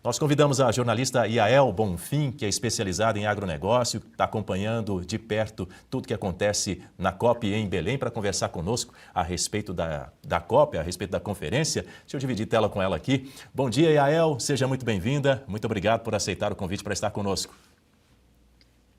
Nós convidamos a jornalista Yael Bonfim, que é especializada em agronegócio, está acompanhando de perto tudo que acontece na COP em Belém, para conversar conosco a respeito da COP, a respeito da conferência. Deixa eu dividir tela com ela aqui. Bom dia, Yael, seja muito bem-vinda. Muito obrigado por aceitar o convite para estar conosco.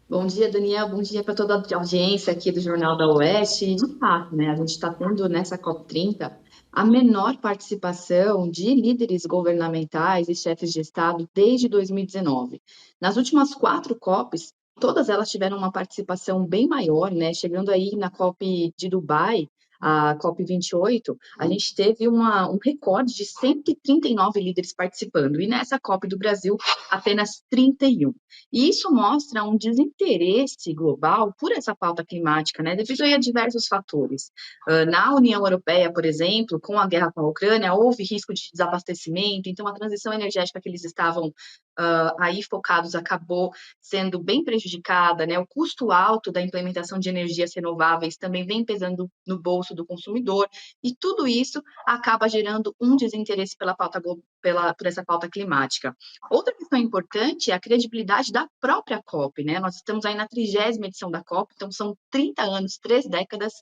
Bom dia, Daniel. Bom dia para toda a audiência aqui do Jornal da Oeste. De fato, né, a gente está tendo nessa COP30 a menor participação de líderes governamentais e chefes de Estado desde 2019. Nas últimas 4 COPs, todas elas tiveram uma participação bem maior, né? Chegando aí na COP de Dubai, a COP28, a gente teve um recorde de 139 líderes participando. E nessa COP do Brasil, apenas 31. E isso mostra um desinteresse global por essa pauta climática, né, devido a diversos fatores. Na União Europeia, por exemplo, com a guerra com a Ucrânia, houve risco de desabastecimento, então a transição energética que eles estavam aí focados acabou sendo bem prejudicada, né, o custo alto da implementação de energias renováveis também vem pesando no bolso do consumidor, e tudo isso acaba gerando um desinteresse pela pauta, por essa pauta climática. Outra questão importante é a credibilidade da própria COP, né? Nós estamos aí na 30ª edição da COP, então são 30 anos, 3 décadas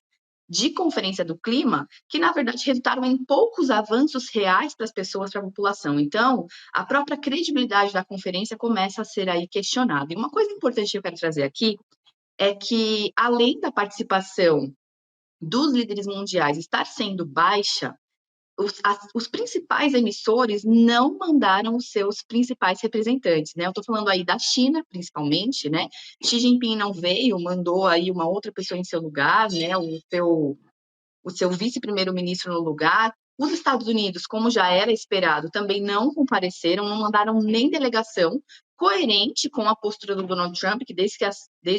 de conferência do clima, que na verdade resultaram em poucos avanços reais para as pessoas, para a população. Então, a própria credibilidade da conferência começa a ser aí questionada. E uma coisa importante que eu quero trazer aqui é que, além da participação dos líderes mundiais estar sendo baixa, os principais emissores não mandaram os seus principais representantes, né? Eu estou falando aí da China, principalmente, né? Xi Jinping não veio, mandou aí uma outra pessoa em seu lugar, né? O seu vice-primeiro-ministro no lugar. Os Estados Unidos, como já era esperado, também não compareceram, não mandaram nem delegação, coerente com a postura do Donald Trump, que desde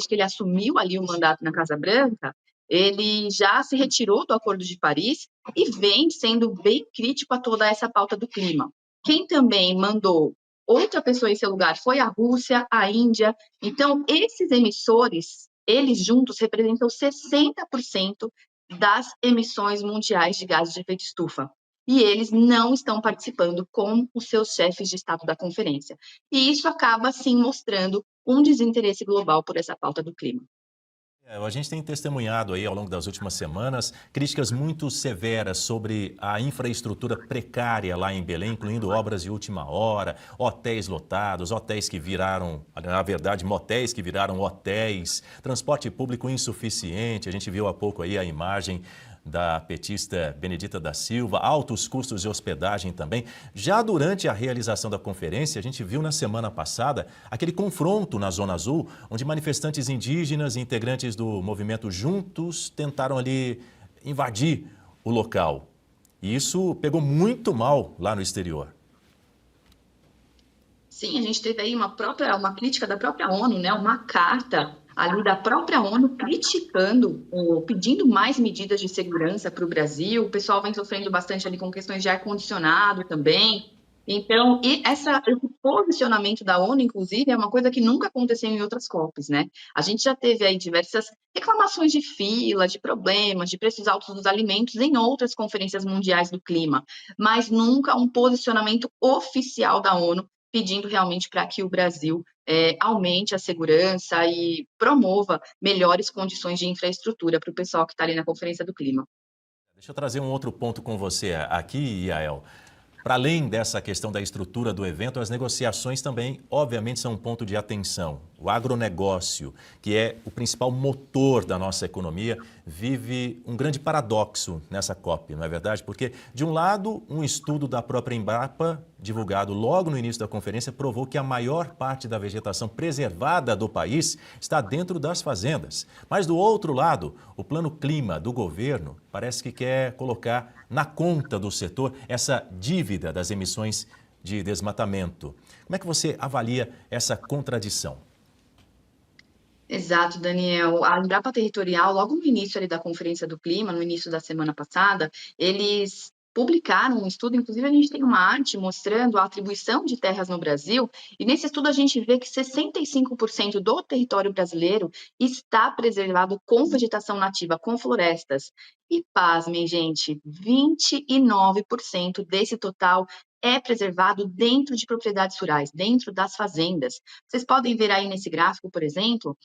que ele assumiu ali o mandato na Casa Branca, ele já se retirou do Acordo de Paris e vem sendo bem crítico a toda essa pauta do clima. Quem também mandou outra pessoa em seu lugar foi a Rússia, a Índia. Então, esses emissores, eles juntos representam 60% das emissões mundiais de gases de efeito estufa. E eles não estão participando com os seus chefes de Estado da conferência. E isso acaba, sim, mostrando um desinteresse global por essa pauta do clima. A gente tem testemunhado aí ao longo das últimas semanas críticas muito severas sobre a infraestrutura precária lá em Belém, incluindo obras de última hora, hotéis lotados, hotéis que viraram, na verdade, motéis que viraram hotéis, transporte público insuficiente. A gente viu há pouco aí a imagem da petista Benedita da Silva, altos custos de hospedagem também. Já durante a realização da conferência, a gente viu na semana passada aquele confronto na Zona Azul, onde manifestantes indígenas e integrantes do movimento Juntos tentaram ali invadir o local. E isso pegou muito mal lá no exterior. Sim, a gente teve aí uma crítica da própria ONU, né? Uma carta ali da própria ONU criticando, ou pedindo mais medidas de segurança para o Brasil. O pessoal vem sofrendo bastante ali com questões de ar-condicionado também. Então, esse posicionamento da ONU, inclusive, é uma coisa que nunca aconteceu em outras COPs, né? A gente já teve aí diversas reclamações de fila, de problemas, de preços altos dos alimentos em outras conferências mundiais do clima, mas nunca um posicionamento oficial da ONU pedindo realmente para que o Brasil aumente a segurança e promova melhores condições de infraestrutura para o pessoal que está ali na Conferência do Clima. Deixa eu trazer um outro ponto com você aqui, Yael. Para além dessa questão da estrutura do evento, as negociações também, obviamente, são um ponto de atenção. O agronegócio, que é o principal motor da nossa economia, vive um grande paradoxo nessa COP, não é verdade? Porque, de um lado, um estudo da própria Embrapa, divulgado logo no início da conferência, provou que a maior parte da vegetação preservada do país está dentro das fazendas. Mas, do outro lado, o plano clima do governo parece que quer colocar na conta do setor essa dívida das emissões de desmatamento. Como é que você avalia essa contradição? Exato, Daniel. A Embrapa Territorial, logo no início ali da Conferência do Clima, no início da semana passada, eles publicaram um estudo, inclusive a gente tem uma arte mostrando a atribuição de terras no Brasil, e nesse estudo a gente vê que 65% do território brasileiro está preservado com vegetação nativa, com florestas. E pasmem, gente, 29% desse total é preservado dentro de propriedades rurais, dentro das fazendas. Vocês podem ver aí nesse gráfico, por exemplo,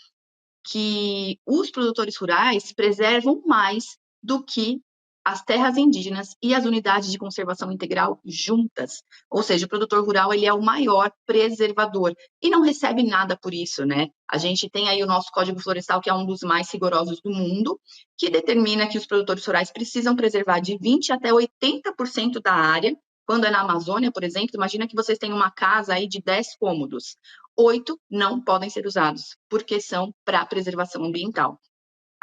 que os produtores rurais preservam mais do que as terras indígenas e as unidades de conservação integral juntas. Ou seja, o produtor rural ele é o maior preservador e não recebe nada por isso, né? A gente tem aí o nosso Código Florestal, que é um dos mais rigorosos do mundo, que determina que os produtores rurais precisam preservar de 20 até 80% da área. Quando é na Amazônia, por exemplo, imagina que vocês têm uma casa aí de 10 cômodos. 8 não podem ser usados, porque são para preservação ambiental.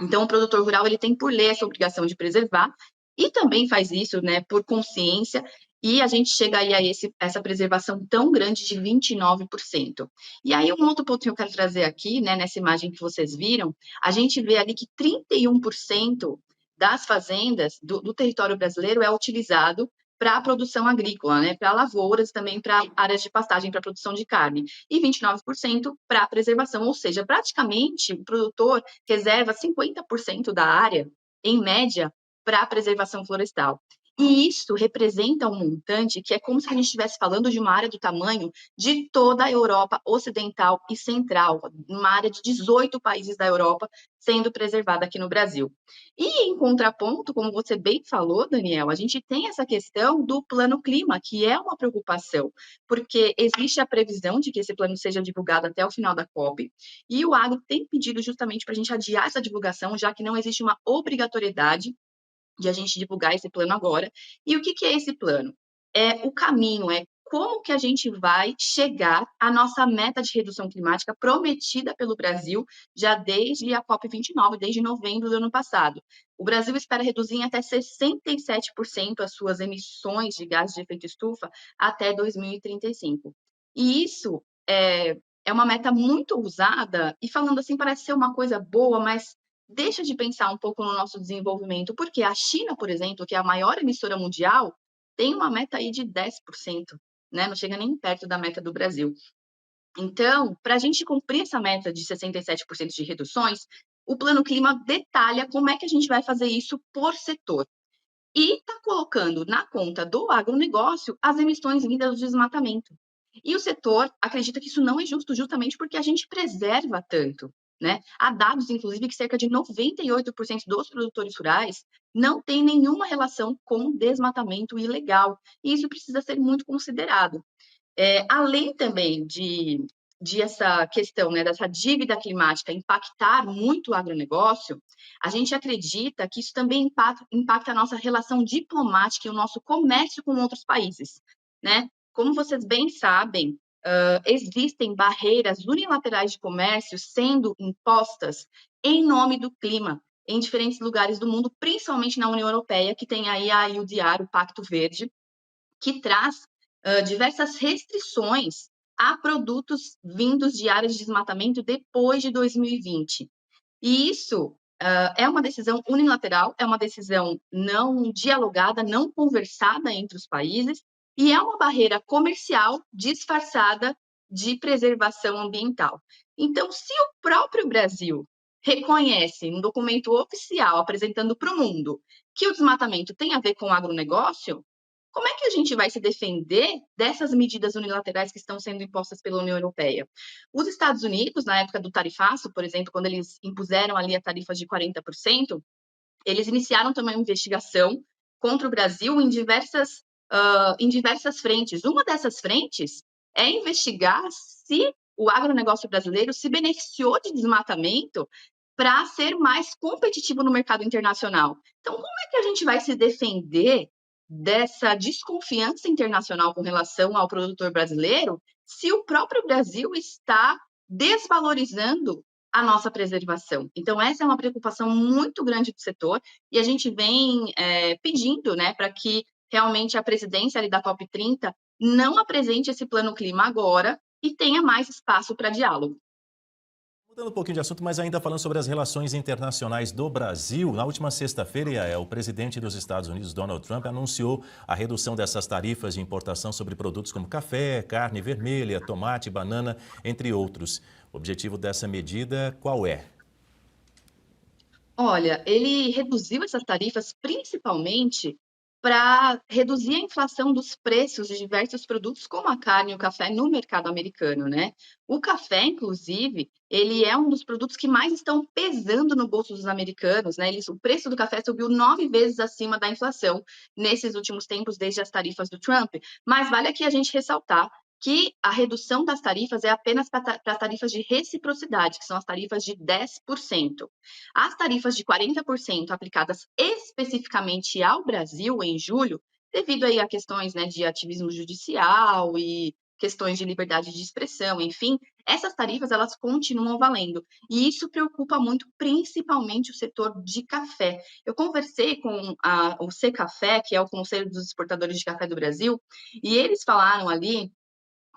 Então, o produtor rural ele tem por lei essa obrigação de preservar e também faz isso, né, por consciência, e a gente chega aí a essa preservação tão grande de 29%. E aí, um outro ponto que eu quero trazer aqui, né, nessa imagem que vocês viram, a gente vê ali que 31% das fazendas do território brasileiro é utilizado para a produção agrícola, né, para lavouras, também para áreas de pastagem, para produção de carne, e 29% para preservação, ou seja, praticamente o produtor reserva 50% da área, em média, para a preservação florestal. E isso representa um montante que é como se a gente estivesse falando de uma área do tamanho de toda a Europa Ocidental e Central, uma área de 18 países da Europa sendo preservada aqui no Brasil. E em contraponto, como você bem falou, Daniel, a gente tem essa questão do plano clima, que é uma preocupação, porque existe a previsão de que esse plano seja divulgado até o final da COP, e o agro tem pedido justamente para a gente adiar essa divulgação, já que não existe uma obrigatoriedade de a gente divulgar esse plano agora. E o que é esse plano? É o caminho, é como que a gente vai chegar à nossa meta de redução climática prometida pelo Brasil já desde a COP29, desde novembro do ano passado. O Brasil espera reduzir em até 67% as suas emissões de gases de efeito estufa até 2035. E isso é uma meta muito usada, e falando assim parece ser uma coisa boa, mas deixa de pensar um pouco no nosso desenvolvimento, porque a China, por exemplo, que é a maior emissora mundial, tem uma meta aí de 10%, né? Não chega nem perto da meta do Brasil. Então, para a gente cumprir essa meta de 67% de reduções, o Plano Clima detalha como é que a gente vai fazer isso por setor. E está colocando na conta do agronegócio as emissões vindas do desmatamento. E o setor acredita que isso não é justo, justamente porque a gente preserva tanto, né? Há dados, inclusive, que cerca de 98% dos produtores rurais não tem nenhuma relação com desmatamento ilegal. E isso precisa ser muito considerado. Além também de essa questão, né, dessa dívida climática impactar muito o agronegócio, a gente acredita que isso também impacta a nossa relação diplomática e o nosso comércio com outros países, né? Como vocês bem sabem, existem barreiras unilaterais de comércio sendo impostas em nome do clima em diferentes lugares do mundo, principalmente na União Europeia, que tem aí a UDR, o Pacto Verde, que traz diversas restrições a produtos vindos de áreas de desmatamento depois de 2020. E isso é uma decisão unilateral, é uma decisão não dialogada, não conversada entre os países, e é uma barreira comercial disfarçada de preservação ambiental. Então, se o próprio Brasil reconhece um documento oficial apresentando para o mundo que o desmatamento tem a ver com o agronegócio, como é que a gente vai se defender dessas medidas unilaterais que estão sendo impostas pela União Europeia? Os Estados Unidos, na época do tarifaço, por exemplo, quando eles impuseram ali a tarifa de 40%, eles iniciaram também uma investigação contra o Brasil em diversas frentes. Uma dessas frentes é investigar se o agronegócio brasileiro se beneficiou de desmatamento para ser mais competitivo no mercado internacional. Então, como é que a gente vai se defender dessa desconfiança internacional com relação ao produtor brasileiro se o próprio Brasil está desvalorizando a nossa preservação? Então, essa é uma preocupação muito grande do setor e a gente vem pedindo, né, para que realmente a presidência ali da COP30 não apresente esse plano clima agora e tenha mais espaço para diálogo. Mudando um pouquinho de assunto, mas ainda falando sobre as relações internacionais do Brasil, na última sexta-feira, o presidente dos Estados Unidos, Donald Trump, anunciou a redução dessas tarifas de importação sobre produtos como café, carne vermelha, tomate, banana, entre outros. O objetivo dessa medida qual é? Olha, ele reduziu essas tarifas principalmente para reduzir a inflação dos preços de diversos produtos, como a carne e o café, no mercado americano, né? O café, inclusive, ele é um dos produtos que mais estão pesando no bolso dos americanos, né? O preço do café subiu 9 vezes acima da inflação nesses últimos tempos, desde as tarifas do Trump. Mas vale aqui a gente ressaltar que a redução das tarifas é apenas para as tarifas de reciprocidade, que são as tarifas de 10%. As tarifas de 40% aplicadas especificamente ao Brasil em julho, devido aí a questões, né, de ativismo judicial e questões de liberdade de expressão, enfim, essas tarifas elas continuam valendo. E isso preocupa muito, principalmente o setor de café. Eu conversei com o Secafé, que é o Conselho dos Exportadores de Café do Brasil, e eles falaram ali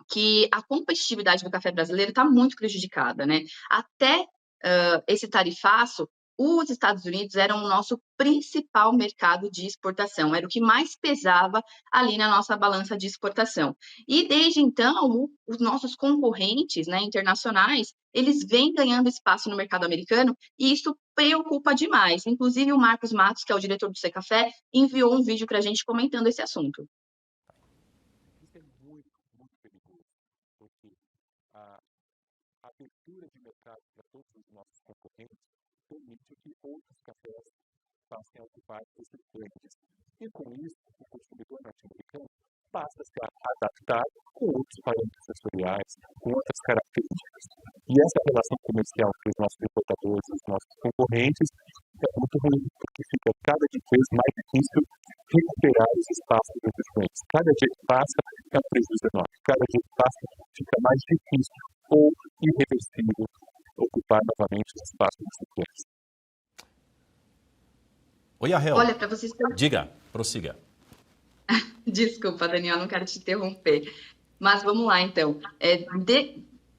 que a competitividade do café brasileiro está muito prejudicada, né? Até esse tarifaço, os Estados Unidos eram o nosso principal mercado de exportação, era o que mais pesava ali na nossa balança de exportação. E desde então, os nossos concorrentes, né, internacionais, eles vêm ganhando espaço no mercado americano e isso preocupa demais. Inclusive, o Marcos Matos, que é o diretor do Secafé, enviou um vídeo para a gente comentando esse assunto. Isso é muito, muito perigoso, porque a abertura de mercado para todos os nossos concorrentes permite que outros cafés passem a ocupar esses clientes. E com isso, o consumidor norte-americano passa a se adaptar com outros parâmetros sensoriais, com outras características. E essa relação comercial entre os nossos importadores e os nossos concorrentes é muito ruim, porque fica cada vez mais difícil recuperar os espaços dos clientes. Cada dia que passa é um prejuízo enorme. Cada dia que passa fica mais difícil ou irreversível ocupar novamente os espaços dos clientes. Oi, Rahel. Olha, para vocês... Diga, prossiga. Desculpa, Daniel, não quero te interromper. Mas vamos lá, então.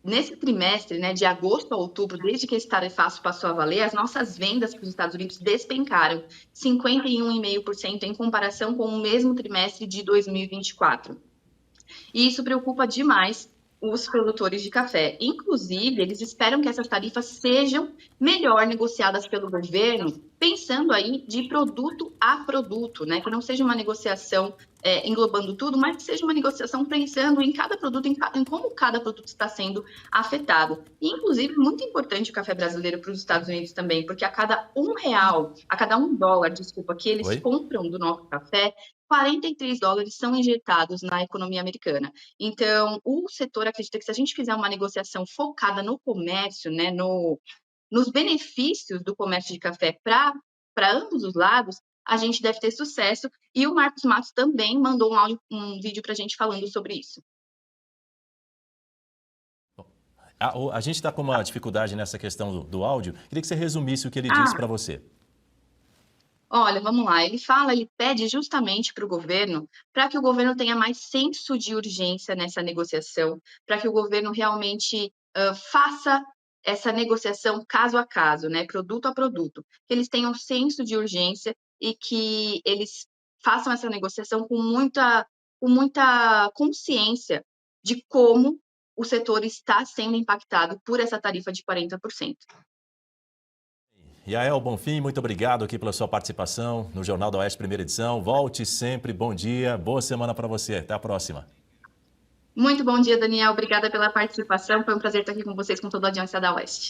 Nesse trimestre, né, de agosto a outubro, desde que esse tarifaço passou a valer, as nossas vendas para os Estados Unidos despencaram 51,5% em comparação com o mesmo trimestre de 2024. E isso preocupa demais os produtores de café. Inclusive, eles esperam que essas tarifas sejam melhor negociadas pelo governo, pensando aí de produto a produto, né? Que não seja uma negociação englobando tudo, mas que seja uma negociação pensando em cada produto, em como cada produto está sendo afetado. E, inclusive, muito importante o café brasileiro para os Estados Unidos também, porque a cada $1, desculpa, que eles compram do nosso café, 43 dólares são injetados na economia americana. Então, o setor acredita que se a gente fizer uma negociação focada no comércio, né, nos benefícios do comércio de café para ambos os lados, a gente deve ter sucesso. E o Marcos Matos também mandou um vídeo para a gente falando sobre isso. A gente está com uma dificuldade nessa questão do áudio. Queria que você resumisse o que ele disse para você. Olha, vamos lá. Ele pede justamente para o governo, para que o governo tenha mais senso de urgência nessa negociação, para que o governo realmente faça essa negociação caso a caso, né, produto a produto, que eles tenham senso de urgência e que eles façam essa negociação com muita consciência de como o setor está sendo impactado por essa tarifa de 40%. Yael Bonfim, muito obrigado aqui pela sua participação no Jornal da Oeste, primeira edição. Volte sempre, bom dia, boa semana para você. Até a próxima. Muito bom dia, Daniel. Obrigada pela participação. Foi um prazer estar aqui com vocês, com toda a audiência da Oeste.